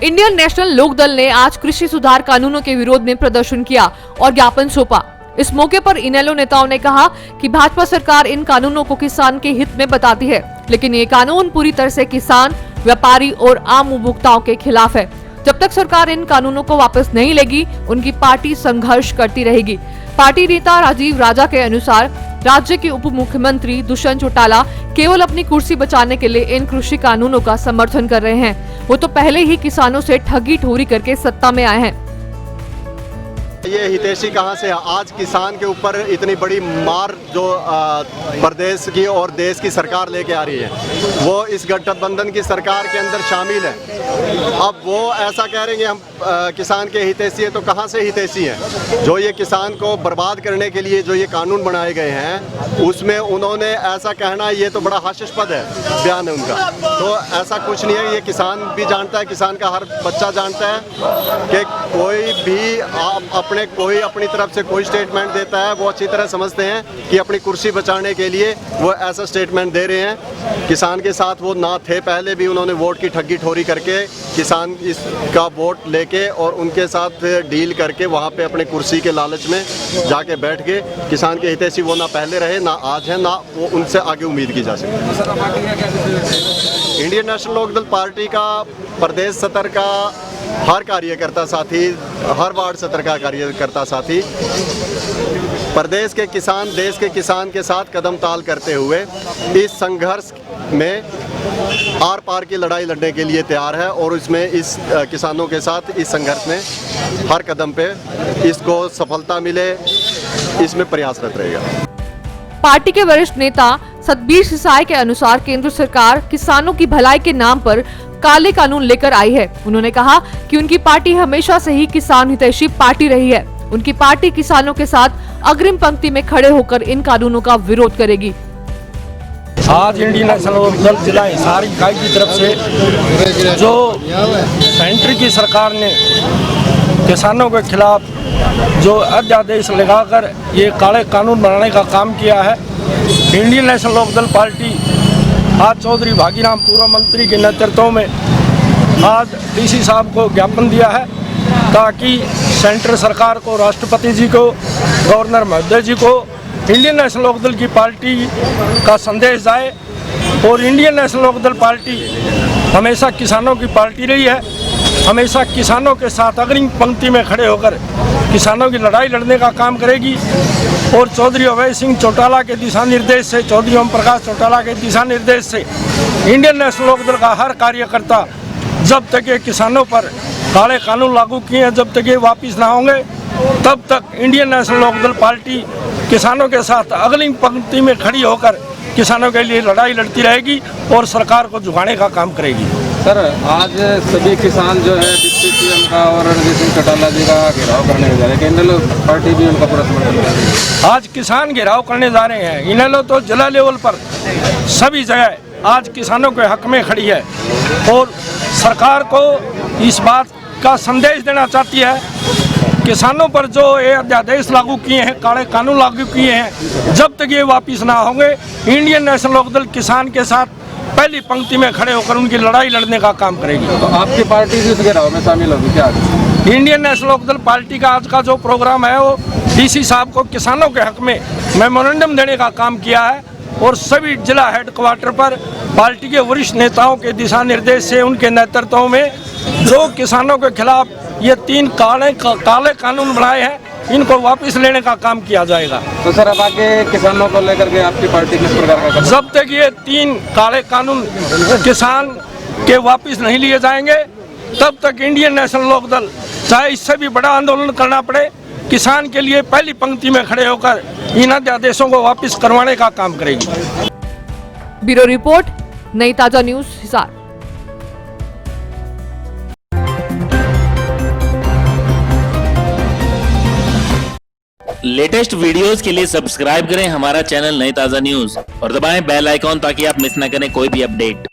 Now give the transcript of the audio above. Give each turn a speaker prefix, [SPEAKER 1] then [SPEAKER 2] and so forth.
[SPEAKER 1] Indian national Lokdal ने आज कृषि सुधार कानूनों के विरोध में प्रदर्शन किया और ज्ञापन सौंपा। इस मौके पर इनेलो नेताओं ने कहा कि भाजपा सरकार इन कानूनों को किसान के हित में बताती है, लेकिन ये कानून पूरी तरह से किसान, व्यापारी और आम उपभोक्ताओं के खिलाफ है। जब तक सरकार इन कानूनों को वापस नहीं लेगी, उनकी पार्टी संघर्ष करती रहेगी। पार्टी नेता राजीव राजा के अनुसार राज्य के उप मुख्यमंत्री दुष्यंत चौटाला केवल अपनी कुर्सी बचाने के लिए इन कृषि कानूनों का समर्थन कर रहे हैं। वो तो पहले ही किसानों से ठगी ठोरी करके सत्ता में आए हैं।
[SPEAKER 2] ये हितैषी कहाँ से है? आज किसान के ऊपर इतनी बड़ी मार जो प्रदेश की और देश की सरकार लेके आ रही है, वो इस गठबंधन की सरकार के अंदर शामिल है। अब वो ऐसा कह रहे हैं हम किसान के हितैषी है, तो कहाँ से हितैषी है? जो ये किसान को बर्बाद करने के लिए जो ये कानून बनाए गए हैं, उसमें उन्होंने ऐसा कहना, ये तो बड़ा हास्यास्पद है बयान है उनका। तो ऐसा कुछ नहीं है, ये किसान भी जानता है, किसान का हर बच्चा जानता है कि कोई भी कोई अपनी तरफ से कोई स्टेटमेंट देता है, वो अच्छी तरह समझते हैं कि अपनी कुर्सी बचाने के लिए वो ऐसा स्टेटमेंट दे रहे हैं। किसान के साथ वो ना थे, पहले भी उन्होंने वोट की ठगी ठोरी करके किसान इसका वोट लेके और उनके साथ डील करके वहाँ पे अपने कुर्सी के लालच में जाके बैठ के किसान के हितैषी वो ना पहले रहे, ना आज है, ना वो उनसे आगे उम्मीद की जा सकती है। इंडियन नेशनल लोकदल पार्टी का प्रदेश सत्र का हर कार्यकर्ता साथी, हर वार्ड सत्र का कार्यकर्ता साथी प्रदेश के किसान, देश के किसान के साथ कदम ताल करते हुए इस संघर्ष में आर पार की लड़ाई लड़ने के लिए तैयार है और इसमें इस किसानों के साथ इस संघर्ष में हर कदम पे इसको सफलता मिले, इसमें प्रयासरत रहेगा।
[SPEAKER 1] पार्टी के वरिष्ठ नेता सतबीर सिसाई के अनुसार केंद्र सरकार किसानों की भलाई के नाम पर काले कानून लेकर आई है। उन्होंने कहा कि उनकी पार्टी हमेशा से ही किसान हितैषी पार्टी रही है। उनकी पार्टी किसानों के साथ अग्रिम पंक्ति में खड़े होकर इन कानूनों का विरोध करेगी।
[SPEAKER 3] आज इंडियन नेशनल लोकदल जिला हिसार इकाई की तरफ से जो सेंटर की सरकार ने किसानों के खिलाफ जो अध्यादेश लगाकर ये काले कानून बनाने का काम किया है, इंडियन नेशनल लोकदल पार्टी आज चौधरी भागीराम पूर्व मंत्री के नेतृत्व में आज डीसी साहब को ज्ञापन दिया है ताकि सेंटर सरकार को, राष्ट्रपति जी को, गवर्नर महोदय जी को इंडियन नेशनल लोकदल की पार्टी का संदेश जाए। और इंडियन नेशनल लोकदल पार्टी हमेशा किसानों की पार्टी रही है, हमेशा किसानों के साथ अग्रिम पंक्ति में खड़े होकर किसानों की लड़ाई लड़ने का काम करेगी। और चौधरी अभय सिंह चौटाला के दिशा निर्देश से, चौधरी ओम प्रकाश चौटाला के दिशा निर्देश से इंडियन नेशनल लोकदल का हर कार्यकर्ता जब तक ये किसानों पर काले कानून लागू किए हैं, जब तक ये वापस ना होंगे, तब तक इंडियन नेशनल लोकदल पार्टी किसानों के साथ अग्रिम पंक्ति में खड़ी होकर किसानों के लिए लड़ाई लड़ती रहेगी और सरकार को झुकाने का काम करेगी।
[SPEAKER 4] सर, आज सभी किसान जो है डिप्टी सीएम का और रणजीत सिंह चौटाला जी का घेराव करने जा रहे हैं, इनेलो पार्टी भी उनका पूरा समर्थन कर रही है।
[SPEAKER 3] आज किसान घेराव करने जा रहे हैं। इनेलो तो जिला लेवल पर सभी जगह आज किसानों के हक में खड़ी है और सरकार को इस बात का संदेश देना चाहती है, किसानों पर जो ये अध्यादेश लागू किए हैं, काले कानून लागू किए हैं, जब तक ये वापस ना होंगे, इंडियन नेशनल लोकदल किसान के साथ पहली पंक्ति में खड़े होकर उनकी लड़ाई लड़ने का काम करेगी।
[SPEAKER 4] तो आपकी पार्टी भी इस घेराव में शामिल होगी क्या?
[SPEAKER 3] इंडियन नेशनल लोकदल पार्टी का आज का जो प्रोग्राम है वो डीसी साहब को किसानों के हक में मेमोरेंडम देने का काम किया है और सभी जिला हेडक्वार्टर पर पार्टी के वरिष्ठ नेताओं के दिशा निर्देश से, उनके नेतृत्व में जो किसानों के खिलाफ ये 3 काले कानून बनाए हैं, इनको वापस लेने का काम किया जाएगा।
[SPEAKER 4] तो सर, अब आगे किसानों को लेकर के आपकी पार्टी किस प्रकार का?
[SPEAKER 3] जब तक ये 3 काले कानून किसान के वापस नहीं लिए जाएंगे, तब तक इंडियन नेशनल लोकदल चाहे इससे भी बड़ा आंदोलन करना पड़े, किसान के लिए पहली पंक्ति में खड़े होकर इन अध्यादेशों को वापस करवाने का काम करेगी।
[SPEAKER 1] ब्यूरो रिपोर्ट, नई ताजा न्यूज, हिसार।
[SPEAKER 5] लेटेस्ट वीडियोस के लिए सब्सक्राइब करें हमारा चैनल नई ताजा न्यूज और दबाएं बेल आइकॉन ताकि आप मिस न करें कोई भी अपडेट।